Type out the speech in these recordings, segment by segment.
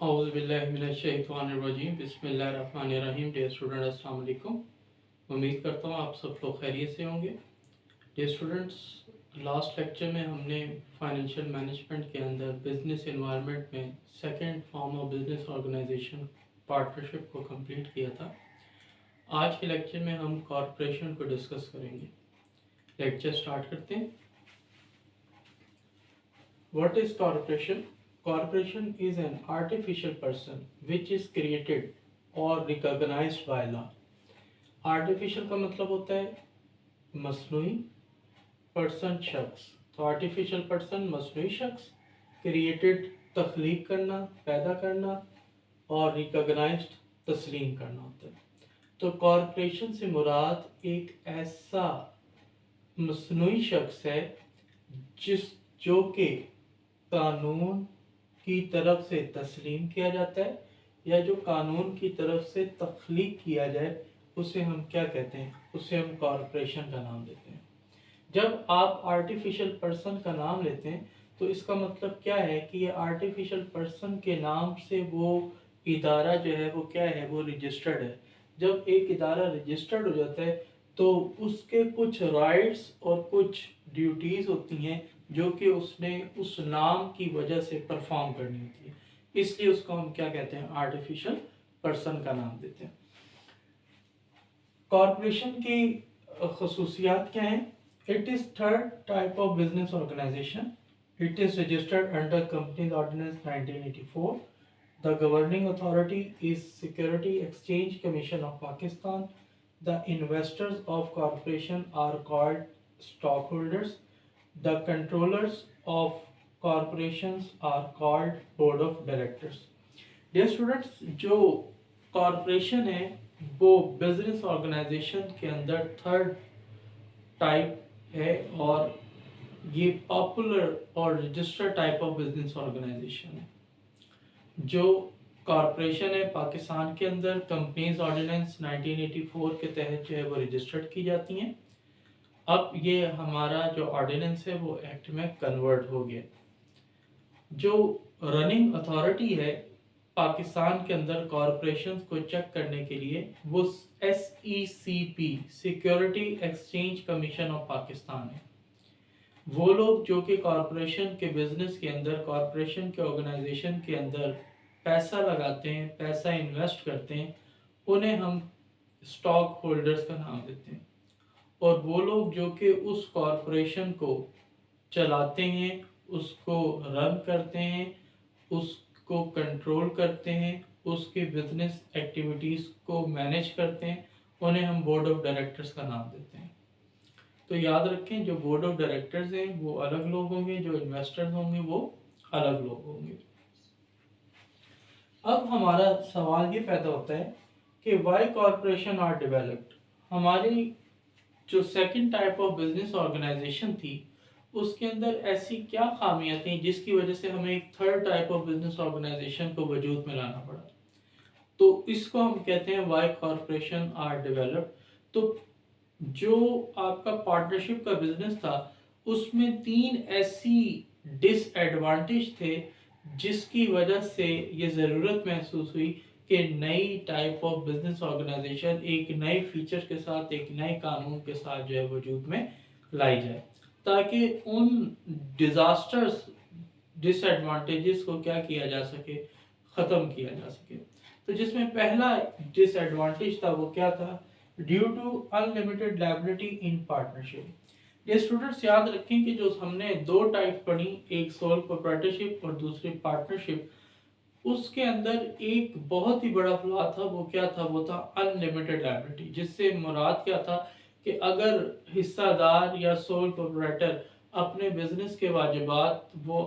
औज़ुबिल्लाहिमिनश्शैतानिर्रजीम बिस्मिल्लाहिर्रहमानिर्रहीम। Dear student, अस्सलाम वालेकुम। उम्मीद करता हूँ आप सब लोग खैरियत से होंगे। डियर स्टूडेंट्स, लास्ट लेक्चर में हमने फाइनेंशियल मैनेजमेंट के अंदर बिजनेस एनवायरनमेंट में second form of business organisation partnership को कंप्लीट किया था। आज के लेक्चर में हम कॉरपोरेशन को डिस्कस करेंगे। लेक्चर स्टार्ट करते हैं। What is corporation? Corporation is an artificial person which is created or recognized by law. Artificial का मतलब होता है मसनूई, पर्सन शख्स। तो आर्टिफिशियल पर्सन मसनूई शख्स, क्रिएटेड तख्लीक करना, पैदा करना, और रिकॉग्नाइज्ड तस्लीम करना होता है। तो कॉरपोरेशन से मुराद एक ऐसा मसनूई शख्स है जो कि कानून की तरफ से तस्लीम किया जाता है, या जो कानून की तरफ से तख्लीक किया जाए उसे हम क्या कहते हैं? उसे हम कॉरपोरेशन का नाम देते हैं। जब आप आर्टिफिशियल पर्सन का नाम लेते हैं तो इसका मतलब क्या है कि ये आर्टिफिशियल पर्सन के नाम से वो इदारा जो है वो क्या है, वो रजिस्टर्ड है। जब एक इदारा रजिस्टर्ड हो जाता है तो उसके कुछ राइट्स और कुछ ड्यूटीज़ होती हैं जो कि उसने उस नाम की वजह से परफॉर्म करनी होती है, इसलिए उसको हम क्या कहते हैं? आर्टिफिशियल पर्सन का नाम देते हैं। कॉरपोरेशन की खसूसियात क्या हैं? It is third type of business organisation. It is registered under companies ordinance 1984। The governing authority is security exchange commission of Pakistan. The investors of corporation are called stock holders. The controllers of corporations are called board of directors. Dear students, जो corporation है वो business organisation के अंदर third type है, और ये popular और registered type of business organisation है। जो कॉरपोरेशन है पाकिस्तान के अंदर कंपनीज ऑर्डिनेंस 1984 के तहत जो है वो रजिस्टर्ड की जाती हैं। अब ये हमारा जो ऑर्डिनेंस है वो एक्ट में कन्वर्ट हो गया। जो रनिंग अथॉरिटी है पाकिस्तान के अंदर कॉरपोरेशंस को चेक करने के लिए वो SECP security exchange commission of Pakistan है। वो लोग जो कि कॉरपोरेशन के बिजनेस के अंदर, कॉरपोरेशन के ऑर्गेनाइजेशन के अंदर पैसा लगाते हैं, पैसा इन्वेस्ट करते हैं, उन्हें हम स्टॉक होल्डर्स का नाम देते हैं। और वो लोग जो कि उस कॉरपोरेशन को चलाते हैं, उसको रन करते हैं, उसको कंट्रोल करते हैं, उसके बिजनेस एक्टिविटीज़ को मैनेज करते हैं, उन्हें हम बोर्ड ऑफ डायरेक्टर्स का नाम देते हैं। तो याद रखें, जो बोर्ड ऑफ डायरेक्टर्स हैं वो अलग लोग होंगे, जो इन्वेस्टर्स होंगे वो अलग लोग होंगे। अब हमारा सवाल ये पैदा होता है कि वाई कॉरपोरेशन आर डेवलप्ड। हमारी जो second type of business organisation थी उसके अंदर ऐसी क्या खामियां थी जिसकी वजह से हमें एक third type of business organisation को वजूद में लाना पड़ा? तो इसको हम कहते हैं वाई कॉरपोरेशन आर डेवलप्ड। तो जो आपका पार्टनरशिप का बिजनेस था उसमें 3 ऐसी डिसएडवांटेज थे जिसकी वजह से ये ज़रूरत महसूस हुई कि नई टाइप ऑफ बिजनेस ऑर्गेनाइजेशन एक नए फीचर के साथ, एक नए कानून के साथ जो है वजूद में लाई जाए, ताकि उन डिजास्टर्स, डिसएडवांटेजेस को क्या किया जा सके? ख़त्म किया जा सके। तो जिसमें पहला डिसएडवांटेज था वो क्या था? Due to unlimited liability in partnership. ये स्टूडेंट्स याद रखें कि जो हमने 2 टाइप पढ़ी, एक सोल प्रोप्राइटरशिप और दूसरी पार्टनरशिप, उसके अंदर एक बहुत ही बड़ा फ्लॉ था। वो क्या था? वो था अनलिमिटेड लायबिलिटी। जिससे मुराद क्या था कि अगर हिस्सादार या सोल प्रोप्राइटर अपने बिजनेस के वाजिबात वो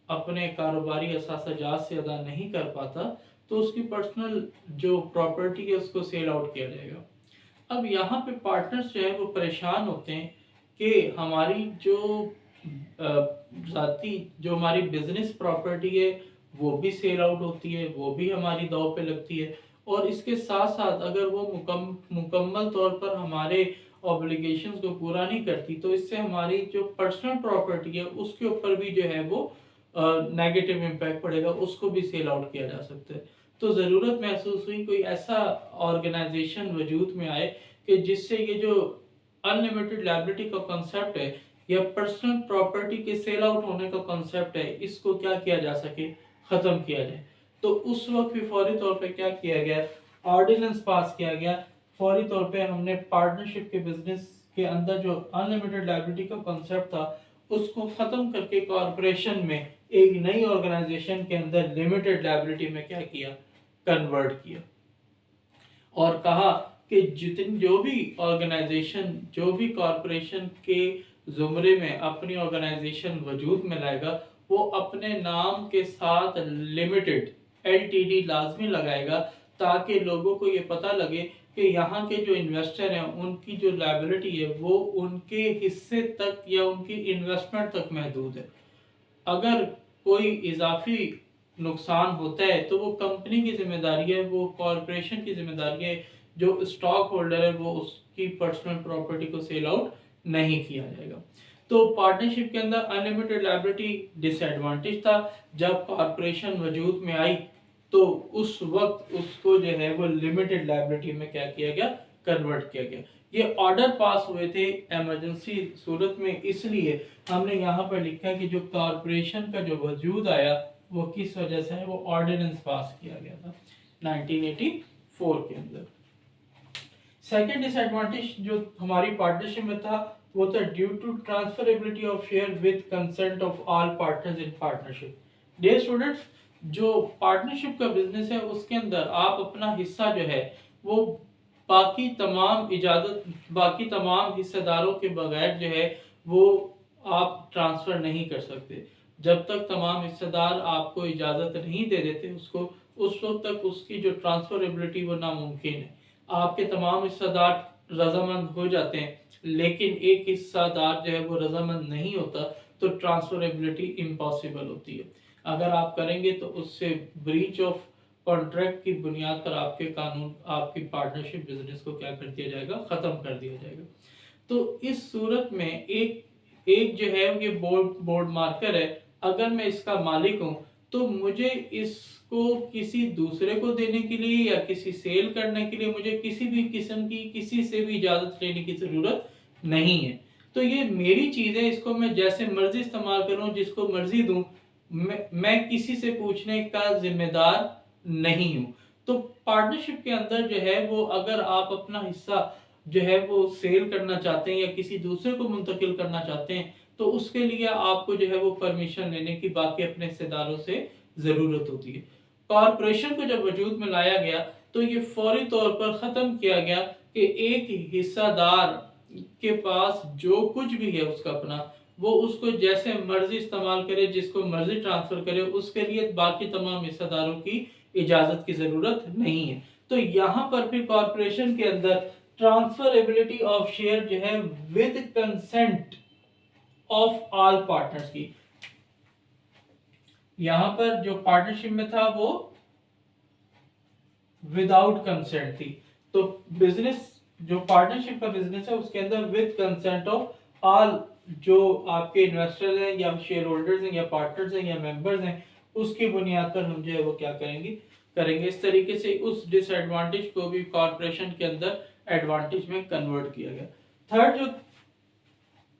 अपने कारोबारी असासाजात से अदा नहीं कर पाता तो उसकी पर्सनल जो प्रॉपर्टी है उसको सेल आउट किया जाएगा। अब यहाँ पे पार्टनर्स जो है वो परेशान होते हैं कि हमारी जो जाती जो हमारी बिजनेस प्रॉपर्टी है वो भी सेल आउट होती है, वो भी हमारी दांव पे लगती है, और इसके साथ साथ अगर वो मुकम्मल तौर पर हमारे ऑब्लिगेशंस को पूरा नहीं करती तो इससे हमारी जो पर्सनल प्रॉपर्टी है उसके ऊपर भी जो है वो नेगेटिव इम्पैक्ट पड़ेगा उसको भी सेल आउट किया जा सकता है। तो ज़रूरत महसूस हुई कोई ऐसा ऑर्गेनाइजेशन वजूद में आए कि जिससे ये जो अनलिमिटेड लायबिलिटी का कॉन्सेप्ट है या पर्सनल प्रॉपर्टी के सेल आउट होने का कॉन्सेप्ट है, इसको क्या किया जा सके, ख़त्म किया जाए। तो उस वक्त भी फौरी तौर पे क्या किया गया, ऑर्डिनेंस पास किया गया। फौरी तौर पे हमने पार्टनरशिप के बिजनेस के अंदर जो अनलिमिटेड लायबिलिटी का कॉन्सेप्ट था उसको ख़त्म करके कॉरपोरेशन में एक नई ऑर्गेनाइजेशन के अंदर लिमिटेड लायबिलिटी में क्या किया, कन्वर्ट किया। और कहा कि जितनी जो भी ऑर्गेनाइजेशन जो भी कॉरपोरेशन के जुमरे में अपनी ऑर्गेनाइजेशन वजूद में लाएगा वो अपने नाम के साथ लिमिटेड एलटीडी लाजमी लगाएगा, ताकि लोगों को ये पता लगे कि यहाँ के जो इन्वेस्टर हैं उनकी जो लायबिलिटी है वो उनके हिस्से तक या उनकी इन्वेस्टमेंट तक महदूद है। अगर कोई इजाफी नुकसान होता है तो वो कंपनी की जिम्मेदारी है, वो कॉरपोरेशन की जिम्मेदारी है, जो स्टॉक होल्डर है वो उसकी पर्सनल प्रॉपर्टी को सेल आउट नहीं किया जाएगा। तो पार्टनरशिप के अंदर अनलिमिटेड लायबिलिटी डिसएडवांटेज था। जब कॉरपोरेशन वजूद में आई तो उस वक्त उसको जो है वो लिमिटेड लायबिलिटी में क्या किया गया, कन्वर्ट किया गया। ये ऑर्डर पास हुए थे इमरजेंसी सूरत में, इसलिए हमने यहाँ पर लिखा कि जो कॉरपोरेशन का जो वजूद आया वो किस वजह से है, वो ऑर्डिनेंस पास किया गया था 1984 के अंदर। सेकेंड डिसएडवांटेज जो हमारी पार्टनरशिप में था वो था due to transferability of share with consent of all partners in partnership. Dear students, जो पार्टनरशिप का बिजनेस है उसके अंदर आप अपना हिस्सा जो है वो बाकी तमाम हिस्सेदारों के बगैर जो है वो आप ट्रांसफर नहीं कर सकते। जब तक तमाम हिस्सेदार आपको इजाज़त नहीं दे देते उसको, उस वक्त तक उसकी जो ट्रांसफरेबिलिटी वो नामुमकिन है। आपके तमाम हिस्सेदार रजामंद हो जाते हैं लेकिन एक हिस्सेदार जो है वो रजामंद नहीं होता तो ट्रांसफरेबिलिटी इम्पॉसिबल होती है। अगर आप करेंगे तो उससे ब्रीच ऑफ कॉन्ट्रैक्ट की बुनियाद पर आपके कानून आपकी पार्टनरशिप बिजनेस को क्या कर दिया जाएगा, ख़त्म कर दिया जाएगा। तो इस सूरत में एक जो है ये बोर्ड मार्कर है, अगर मैं इसका मालिक हूँ तो मुझे इसको किसी दूसरे को देने के लिए या किसी सेल करने के लिए मुझे किसी भी किस्म की किसी से भी इजाज़त लेने की ज़रूरत नहीं है। तो ये मेरी चीज़ है, इसको मैं जैसे मर्जी इस्तेमाल करूँ, जिसको मर्जी दूँ, मैं किसी से पूछने का जिम्मेदार नहीं हूँ। तो पार्टनरशिप के अंदर जो है वो अगर आप अपना हिस्सा जो है वो सेल करना चाहते हैं या किसी दूसरे को मुंतकिल करना चाहते हैं तो उसके लिए आपको जो है वो परमिशन लेने की बाकी अपने हिस्सेदारों से ज़रूरत होती है। कॉरपोरेशन को जब वजूद में लाया गया तो ये फौरी तौर पर ख़त्म किया गया कि एक हिस्सादार के पास जो कुछ भी है उसका अपना, वो उसको जैसे मर्जी इस्तेमाल करे, जिसको मर्जी ट्रांसफर करे, उसके लिए बाकी तमाम हिस्सेदारों की इजाजत की जरूरत नहीं है। तो यहाँ पर फिर कॉरपोरेशन के अंदर ट्रांसफरेबिलिटी ऑफ शेयर जो है with consent of all partners की, यहाँ पर जो पार्टनरशिप में था वो विदाउट कंसेंट थी। तो बिजनेस जो पार्टनरशिप का बिजनेस है उसके अंदर विद कंसेंट ऑफ ऑल जो आपके इन्वेस्टर्स हैं या शेयर होल्डर्स हैं या पार्टनर्स हैं या मेंबर्स हैं, उसकी बुनियाद पर हम जो है वो क्या करेंगे। इस तरीके से उस डिसएडवांटेज को भी कॉर्पोरेशन के अंदर एडवांटेज में कन्वर्ट किया गया। थर्ड जो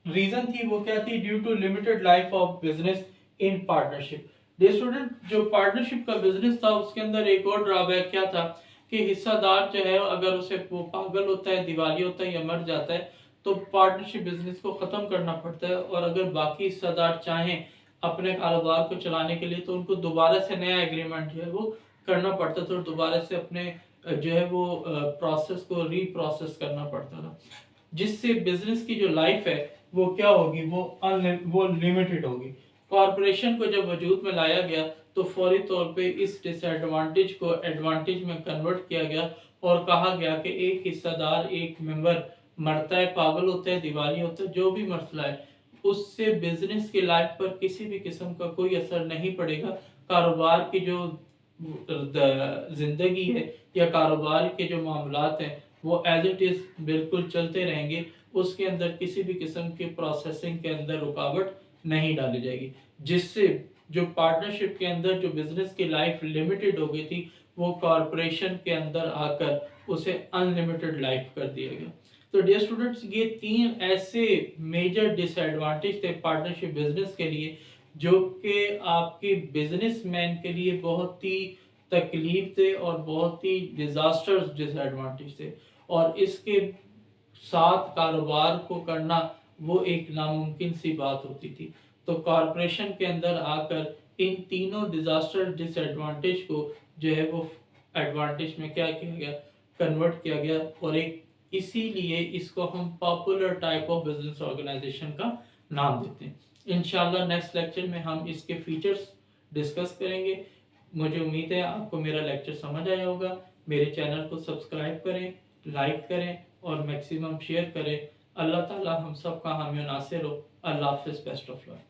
रीजन थी वो क्या थी, due to limited life of business in partnership. Dear student, जो पार्टनरशिप का बिजनेस था उसके अंदर एक और ड्रॉबैक क्या था कि हिस्सादार जो है अगर उसे वो पागल होता है, दिवालिया होता है या मर जाता है तो पार्टनरशिप बिजनेस को ख़त्म करना पड़ता है। और अगर बाकी हिस्सेदार चाहें अपने कारोबार को चलाने के लिए तो उनको दोबारा से नया एग्रीमेंट जो है वो करना पड़ता था और दोबारा से अपने जो है वो प्रोसेस को रीप्रोसेस करना पड़ता था, जिससे बिजनेस की जो लाइफ है वो क्या होगी, वो लिमिटेड होगी। कॉरपोरेशन को जब वजूद में लाया गया तो फौरी तौर पे इस डिसएडवांटेज को एडवांटेज में कन्वर्ट किया गया और कहा गया कि एक हिस्सेदार, एक मेंबर मरता है, पागल होता है, दिवालिया होता है, जो भी मसला है, उससे बिजनेस की लाइफ पर किसी भी किस्म का कोई असर नहीं पड़ेगा। कारोबार की जो जिंदगी है या कारोबार के जो मामलात हैं वो एज इट इज बिल्कुल चलते रहेंगे, उसके अंदर किसी भी किस्म की प्रोसेसिंग के अंदर रुकावट नहीं डाली जाएगी, जिससे जो पार्टनरशिप के अंदर जो बिजनेस की लाइफ लिमिटेड हो गई थी वो कॉरपोरेशन के अंदर आकर उसे अनलिमिटेड लाइफ कर दिया गया। तो डियर स्टूडेंट्स, ये 3 ऐसे मेजर डिसएडवांटेज थे पार्टनरशिप बिजनेस के लिए जो कि आपके बिजनेसमैन के लिए बहुत ही तकलीफ थे और बहुत ही डिजास्टर्स डिसएडवांटेज थे, और इसके साथ कारोबार को करना वो एक नामुमकिन सी बात होती थी। तो कॉरपोरेशन के अंदर आकर इन तीनों डिजास्टर डिसएडवांटेज को जो है वो एडवांटेज में क्या किया गया, कन्वर्ट किया गया, और एक इसीलिए इसको हम popular type of business organisation का नाम देते हैं। इंशाल्लाह नेक्स्ट लेक्चर में हम इसके फीचर्स डिस्कस करेंगे। मुझे उम्मीद है आपको मेरा लेक्चर समझ आया होगा। मेरे चैनल को सब्सक्राइब करें, लाइक करें और मैक्सिमम शेयर करें। अल्लाह ताला हम सब का हामी नासिर हो। अल्लाह हाफिज़, बेस्ट ऑफ लक।